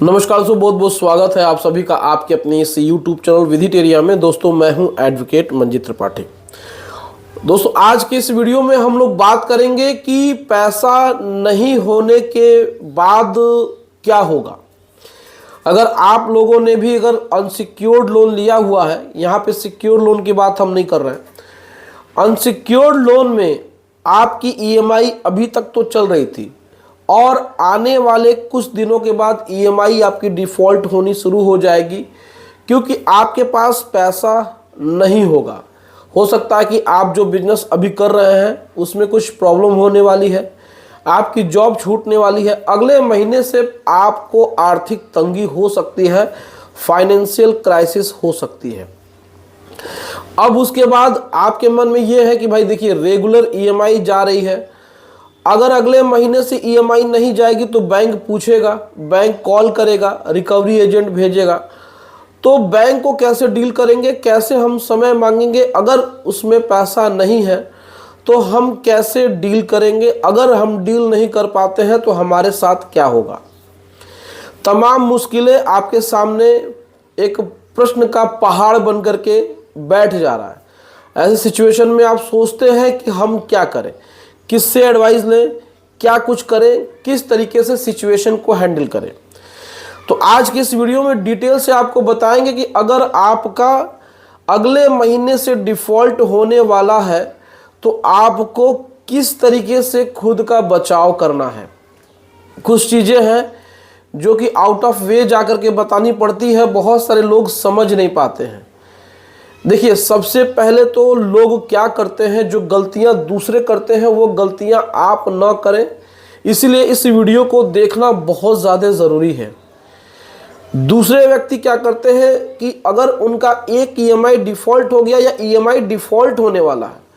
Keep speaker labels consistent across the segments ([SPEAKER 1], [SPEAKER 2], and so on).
[SPEAKER 1] नमस्कार दोस्तों, बहुत बहुत स्वागत है आप सभी का आपके अपने इस यूट्यूब चैनल विधिटेरिया में। दोस्तों मैं हूं एडवोकेट मंजीत त्रिपाठी। दोस्तों आज के इस वीडियो में हम लोग बात करेंगे कि पैसा नहीं होने के बाद क्या होगा। अगर आप लोगों ने भी अगर अनसिक्योर्ड लोन लिया हुआ है, यहाँ पे सिक्योर लोन की बात हम नहीं कर रहे हैं, अनसिक्योर्ड लोन में आपकी ईएमआई अभी तक तो चल रही थी और आने वाले कुछ दिनों के बाद ईएमआई आपकी डिफ़ॉल्ट होनी शुरू हो जाएगी, क्योंकि आपके पास पैसा नहीं होगा। हो सकता है कि आप जो बिजनेस अभी कर रहे हैं उसमें कुछ प्रॉब्लम होने वाली है, आपकी जॉब छूटने वाली है, अगले महीने से आपको आर्थिक तंगी हो सकती है, फाइनेंशियल क्राइसिस हो सकती है। अब उसके बाद आपके मन में ये है कि भाई देखिए, रेगुलर ईएमआई जा रही है, अगर अगले महीने से ईएमआई नहीं जाएगी तो बैंक पूछेगा, बैंक कॉल करेगा, रिकवरी एजेंट भेजेगा, तो बैंक को कैसे डील करेंगे, कैसे हम समय मांगेंगे। अगर उसमें पैसा नहीं है तो हम कैसे डील करेंगे, अगर हम डील नहीं कर पाते हैं तो हमारे साथ क्या होगा। तमाम मुश्किलें आपके सामने एक प्रश्न का पहाड़ बन करके बैठ जा रहा है। ऐसे सिचुएशन में आप सोचते हैं कि हम क्या करें, किससे एडवाइस लें, क्या कुछ करें, किस तरीके से सिचुएशन को हैंडल करें। तो आज की इस वीडियो में डिटेल से आपको बताएंगे कि अगर आपका अगले महीने से डिफ़ॉल्ट होने वाला है तो आपको किस तरीके से खुद का बचाव करना है। कुछ चीज़ें हैं जो कि आउट ऑफ वे जाकर के बतानी पड़ती है, बहुत सारे लोग समझ नहीं पाते हैं। देखिए, सबसे पहले तो लोग क्या करते हैं, जो गलतियां दूसरे करते हैं वो गलतियां आप न करें, इसलिए इस वीडियो को देखना बहुत ज़्यादा ज़रूरी है। दूसरे व्यक्ति क्या करते हैं कि अगर उनका एक ईएमआई डिफ़ॉल्ट हो गया या ईएमआई डिफ़ॉल्ट होने वाला है,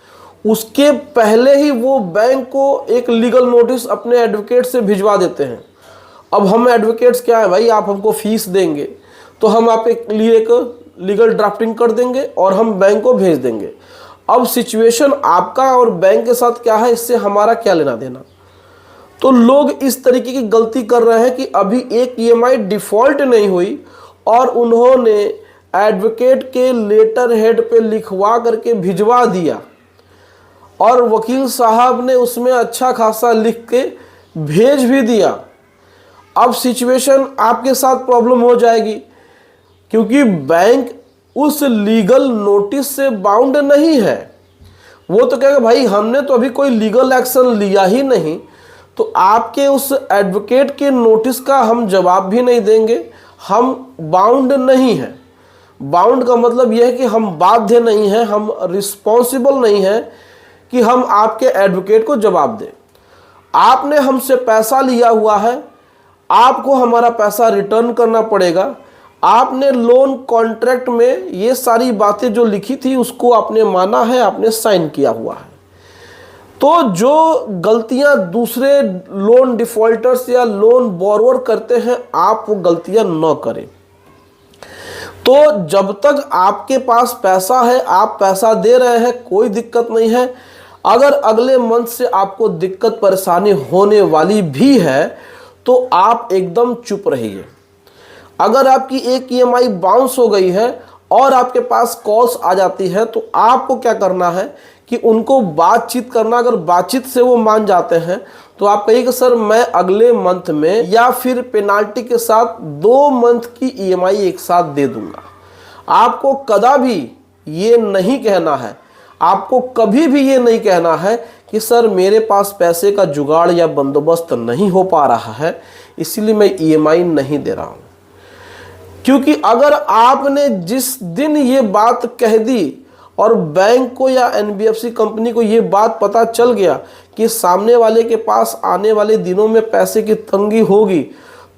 [SPEAKER 1] उसके पहले ही वो बैंक को एक लीगल नोटिस अपने एडवोकेट से भिजवा देते हैं। अब हम एडवोकेट्स क्या है भाई, आप हमको फीस देंगे तो हम आपके लिए एक लीगल ड्राफ्टिंग कर देंगे और हम बैंक को भेज देंगे। अब सिचुएशन आपका और बैंक के साथ क्या है, इससे हमारा क्या लेना देना। तो लोग इस तरीके की गलती कर रहे हैं कि अभी एक ईएमआई डिफ़ॉल्ट नहीं हुई और उन्होंने एडवोकेट के लेटर हेड पे लिखवा करके भिजवा दिया और वकील साहब ने उसमें अच्छा खासा लिख के भेज भी दिया। अब सिचुएशन आपके साथ प्रॉब्लम हो जाएगी, क्योंकि बैंक उस लीगल नोटिस से बाउंड नहीं है। वो तो कहेगा भाई हमने तो अभी कोई लीगल एक्शन लिया ही नहीं, तो आपके उस एडवोकेट के नोटिस का हम जवाब भी नहीं देंगे, हम बाउंड नहीं हैं। बाउंड का मतलब यह है कि हम बाध्य नहीं हैं, हम रिस्पॉन्सिबल नहीं हैं कि हम आपके एडवोकेट को जवाब दें। आपने हमसे पैसा लिया हुआ है, आपको हमारा पैसा रिटर्न करना पड़ेगा। आपने लोन कॉन्ट्रैक्ट में ये सारी बातें जो लिखी थी उसको आपने माना है, आपने साइन किया हुआ है। तो जो गलतियां दूसरे लोन डिफॉल्टर्स या लोन बोरोवर करते हैं, आप वो गलतियां न करें। तो जब तक आपके पास पैसा है, आप पैसा दे रहे हैं, कोई दिक्कत नहीं है। अगर अगले मंथ से आपको दिक्कत परेशानी होने वाली भी है तो आप एकदम चुप रहिए। अगर आपकी एक ईएमआई बाउंस हो गई है और आपके पास कॉल्स आ जाती है तो आपको क्या करना है कि उनको बातचीत करना। अगर बातचीत से वो मान जाते हैं तो आप कहिए कि सर मैं अगले मंथ में या फिर पेनाल्टी के साथ 2 मंथ की ईएमआई एक साथ दे दूंगा। आपको कदापि ये नहीं कहना है, आपको कभी भी ये नहीं कहना है कि सर मेरे पास पैसे का जुगाड़ या बंदोबस्त नहीं हो पा रहा है, इसलिए मैं ईएमआई नहीं दे रहा हूँ। क्योंकि अगर आपने जिस दिन ये बात कह दी और बैंक को या एनबीएफसी कंपनी को ये बात पता चल गया कि सामने वाले के पास आने वाले दिनों में पैसे की तंगी होगी,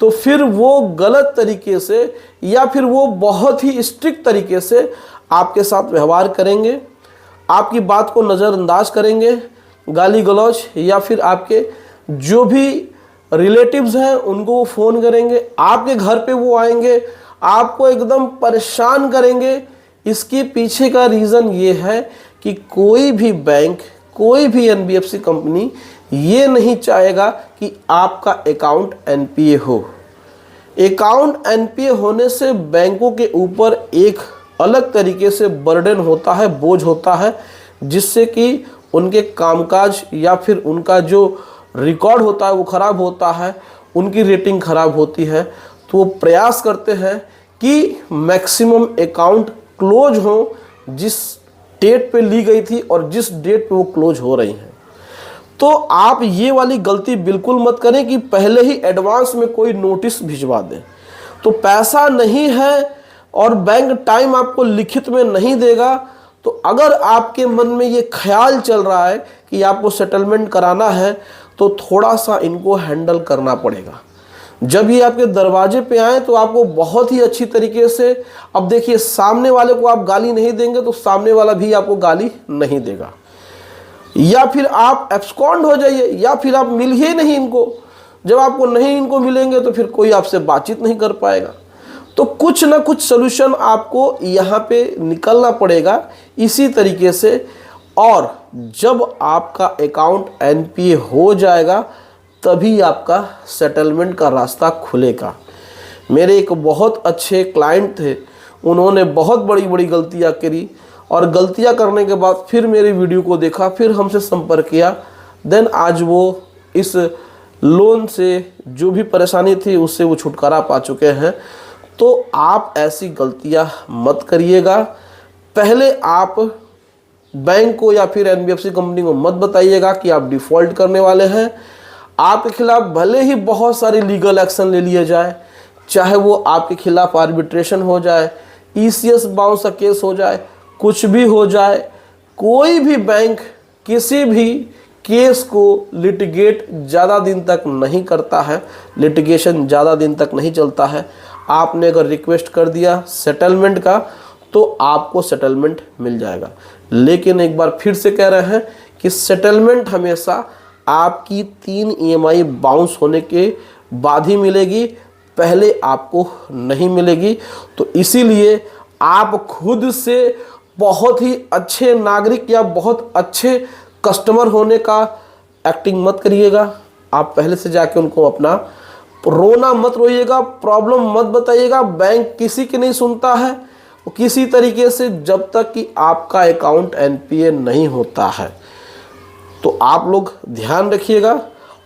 [SPEAKER 1] तो फिर वो गलत तरीके से या फिर वो बहुत ही स्ट्रिक्ट तरीके से आपके साथ व्यवहार करेंगे, आपकी बात को नज़रअंदाज करेंगे, गाली गलौज, या फिर आपके जो भी रिलेटिव्स हैं उनको वो फ़ोन करेंगे, आपके घर पे वो आएंगे, आपको एकदम परेशान करेंगे। इसके पीछे का रीज़न ये है कि कोई भी बैंक, कोई भी एनबीएफसी कंपनी ये नहीं चाहेगा कि आपका अकाउंट एनपीए हो। अकाउंट एनपीए होने से बैंकों के ऊपर एक अलग तरीके से बर्डन होता है, बोझ होता है, जिससे कि उनके कामकाज या फिर उनका जो रिकॉर्ड होता है वो ख़राब होता है, उनकी रेटिंग ख़राब होती है। तो वो प्रयास करते हैं कि मैक्सिमम अकाउंट क्लोज हो जिस डेट पे ली गई थी और जिस डेट पे वो क्लोज हो रही हैं। तो आप ये वाली गलती बिल्कुल मत करें कि पहले ही एडवांस में कोई नोटिस भिजवा दें। तो पैसा नहीं है और बैंक टाइम आपको लिखित में नहीं देगा, तो अगर आपके मन में ये ख्याल चल रहा है कि आपको सेटलमेंट कराना है, तो थोड़ा सा इनको हैंडल करना पड़ेगा। जब ये आपके दरवाजे पे आए तो आपको बहुत ही अच्छी तरीके से, अब देखिए सामने वाले को आप गाली नहीं देंगे तो सामने वाला भी आपको गाली नहीं देगा, या फिर आप एब्सकॉन्ड हो जाइए, या फिर आप मिल ही नहीं इनको। जब आपको नहीं इनको मिलेंगे तो फिर कोई आपसे बातचीत नहीं कर पाएगा। तो कुछ ना कुछ सोल्यूशन आपको यहाँ पे निकलना पड़ेगा इसी तरीके से। और जब आपका अकाउंट एनपीए हो जाएगा तभी आपका सेटलमेंट का रास्ता खुलेगा। मेरे एक बहुत अच्छे क्लाइंट थे, उन्होंने बहुत बड़ी बड़ी गलतियाँ करी और गलतियाँ करने के बाद फिर मेरी वीडियो को देखा, फिर हमसे संपर्क किया। देन आज वो इस लोन से जो भी परेशानी थी उससे वो छुटकारा पा चुके हैं। तो आप ऐसी गलतियां मत करिएगा। पहले आप बैंक को या फिर एनबीएफसी कंपनी को मत बताइएगा कि आप डिफ़ॉल्ट करने वाले हैं। आपके खिलाफ भले ही बहुत सारी लीगल एक्शन ले लिए जाए, चाहे वो आपके खिलाफ आर्बिट्रेशन हो जाए, ईसीएस बाउंस का केस हो जाए, कुछ भी हो जाए, कोई भी बैंक किसी भी केस को लिटिगेट ज़्यादा दिन तक नहीं करता है, लिटिगेशन ज़्यादा दिन तक नहीं चलता है। आपने अगर रिक्वेस्ट कर दिया सेटलमेंट का तो आपको सेटलमेंट मिल जाएगा। लेकिन एक बार फिर से कह रहे हैं कि सेटलमेंट हमेशा आपकी 3 ईएमआई बाउंस होने के बाद ही मिलेगी, पहले आपको नहीं मिलेगी। तो इसीलिए आप खुद से बहुत ही अच्छे नागरिक या बहुत अच्छे कस्टमर होने का एक्टिंग मत करिएगा। आप पहले से जाके उनको अपना रोना मत रोइएगा, प्रॉब्लम मत बताइएगा। बैंक किसी की नहीं सुनता है किसी तरीके से जब तक कि आपका अकाउंट एनपीए नहीं होता है। तो आप लोग ध्यान रखिएगा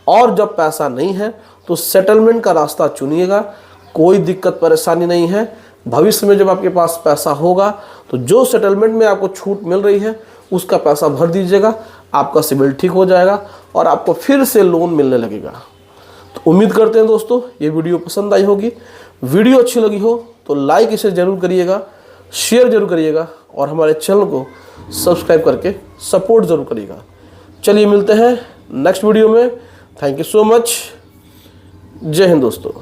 [SPEAKER 1] और जब पैसा नहीं है तो सेटलमेंट का रास्ता चुनिएगा। कोई दिक्कत परेशानी नहीं है। भविष्य में जब आपके पास पैसा होगा तो जो सेटलमेंट में आपको छूट मिल रही है उसका पैसा भर दीजिएगा, आपका सिबिल ठीक हो जाएगा और आपको फिर से लोन मिलने लगेगा। तो उम्मीद करते हैं दोस्तों ये वीडियो पसंद आई होगी। वीडियो अच्छी लगी हो तो लाइक इसे ज़रूर करिएगा, शेयर ज़रूर करिएगा और हमारे चैनल को सब्सक्राइब करके सपोर्ट ज़रूर करिएगा। चलिए मिलते हैं नेक्स्ट वीडियो में। Thank you so much. जय हिंद दोस्तों।